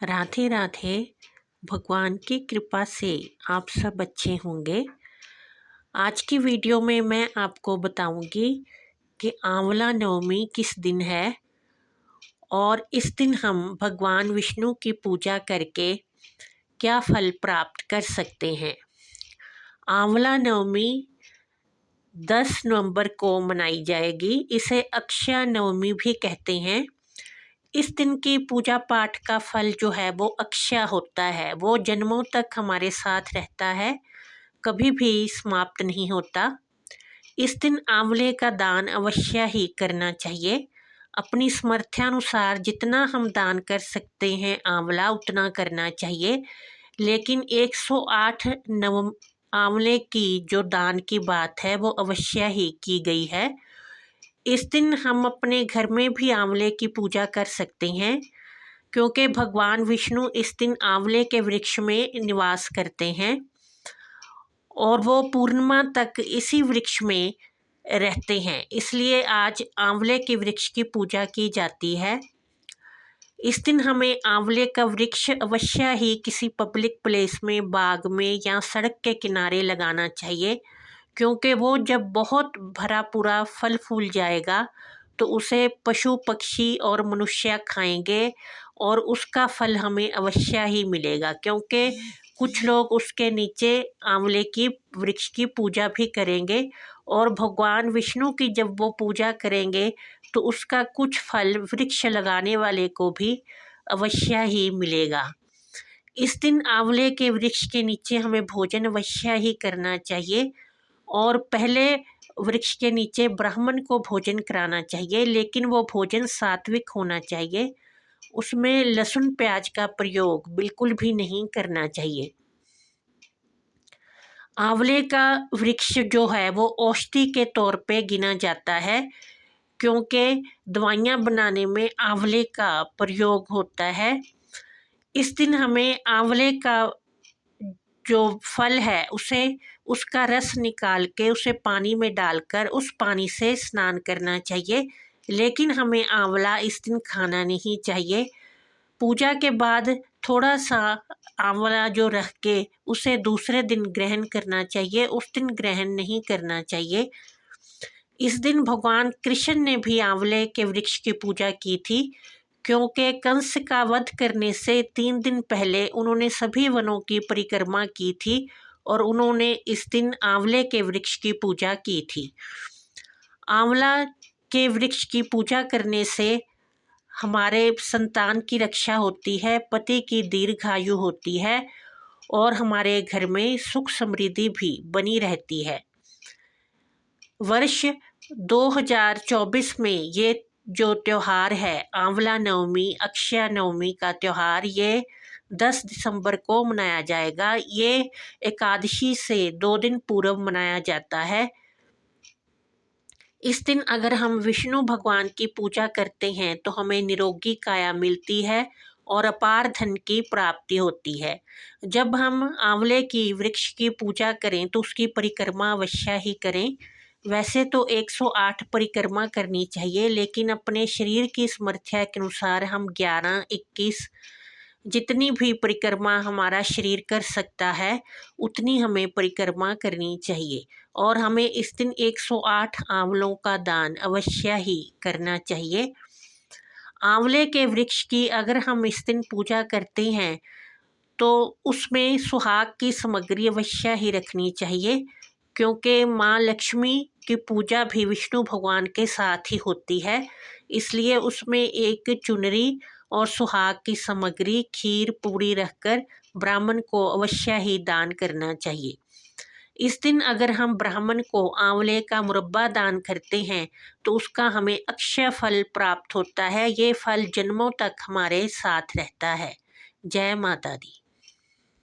राधे राधे। भगवान की कृपा से आप सब अच्छे होंगे। आज की वीडियो में मैं आपको बताऊंगी कि आंवला नवमी किस दिन है और इस दिन हम भगवान विष्णु की पूजा करके क्या फल प्राप्त कर सकते हैं। आंवला नवमी 10 नवंबर को मनाई जाएगी। इसे अक्षय नवमी भी कहते हैं। इस दिन की पूजा पाठ का फल जो है वो अक्षय होता है, वो जन्मों तक हमारे साथ रहता है, कभी भी समाप्त नहीं होता। इस दिन आंवले का दान अवश्य ही करना चाहिए। अपनी सामर्थ्यानुसार जितना हम दान कर सकते हैं आंवला उतना करना चाहिए, लेकिन 108 नव आंवले की जो दान की बात है वो अवश्य ही की गई है। इस दिन हम अपने घर में भी आंवले की पूजा कर सकते हैं, क्योंकि भगवान विष्णु इस दिन आंवले के वृक्ष में निवास करते हैं और वो पूर्णिमा तक इसी वृक्ष में रहते हैं। इसलिए आज आंवले के वृक्ष की पूजा की जाती है। इस दिन हमें आंवले का वृक्ष अवश्य ही किसी पब्लिक प्लेस में, बाग में या सड़क के किनारे लगाना चाहिए, क्योंकि वो जब बहुत भरा पूरा फल फूल जाएगा तो उसे पशु पक्षी और मनुष्य खाएंगे और उसका फल हमें अवश्य ही मिलेगा। क्योंकि कुछ लोग उसके नीचे आंवले की वृक्ष की पूजा भी करेंगे और भगवान विष्णु की जब वो पूजा करेंगे तो उसका कुछ फल वृक्ष लगाने वाले को भी अवश्य ही मिलेगा। इस दिन आंवले के वृक्ष के नीचे हमें भोजन अवश्य ही करना चाहिए और पहले वृक्ष के नीचे ब्राह्मण को भोजन कराना चाहिए, लेकिन वो भोजन सात्विक होना चाहिए। उसमें लहसुन प्याज का प्रयोग बिल्कुल भी नहीं करना चाहिए। आंवले का वृक्ष जो है वो औषधि के तौर पे गिना जाता है, क्योंकि दवाइयाँ बनाने में आंवले का प्रयोग होता है। इस दिन हमें आंवले का जो फल है उसे, उसका रस निकाल के उसे पानी में डालकर उस पानी से स्नान करना चाहिए, लेकिन हमें आंवला इस दिन खाना नहीं चाहिए। पूजा के बाद थोड़ा सा आंवला जो रख के उसे दूसरे दिन ग्रहण करना चाहिए, उस दिन ग्रहण नहीं करना चाहिए। इस दिन भगवान कृष्ण ने भी आंवले के वृक्ष की पूजा की थी, क्योंकि कंस का वध करने से 3 दिन पहले उन्होंने सभी वनों की परिक्रमा की थी और उन्होंने इस दिन आंवले के वृक्ष की पूजा की थी। आंवला के वृक्ष की पूजा करने से हमारे संतान की रक्षा होती है, पति की दीर्घायु होती है और हमारे घर में सुख समृद्धि भी बनी रहती है। वर्ष 2024 में ये जो त्यौहार है आंवला नवमी, अक्षय नवमी का त्यौहार, ये 10 दिसंबर को मनाया जाएगा। ये एकादशी से 2 दिन पूर्व मनाया जाता है। इस दिन अगर हम विष्णु भगवान की पूजा करते हैं तो हमें निरोगी काया मिलती है और अपार धन की प्राप्ति होती है। जब हम आंवले की वृक्ष की पूजा करें तो उसकी परिक्रमा अवश्य ही करें। वैसे तो 108 परिक्रमा करनी चाहिए, लेकिन अपने शरीर की सामर्थ्य के अनुसार हम 11, 21 जितनी भी परिक्रमा हमारा शरीर कर सकता है उतनी हमें परिक्रमा करनी चाहिए। और हमें इस दिन 108 आंवलों का दान अवश्य ही करना चाहिए। आंवले के वृक्ष की अगर हम इस दिन पूजा करते हैं तो उसमें सुहाग की सामग्री अवश्य ही रखनी चाहिए, क्योंकि माँ लक्ष्मी की पूजा भी विष्णु भगवान के साथ ही होती है। इसलिए उसमें एक चुनरी और सुहाग की सामग्री, खीर, पूरी रखकर ब्राह्मण को अवश्य ही दान करना चाहिए। इस दिन अगर हम ब्राह्मण को आंवले का मुरब्बा दान करते हैं तो उसका हमें अक्षय फल प्राप्त होता है। ये फल जन्मों तक हमारे साथ रहता है। जय माता दी।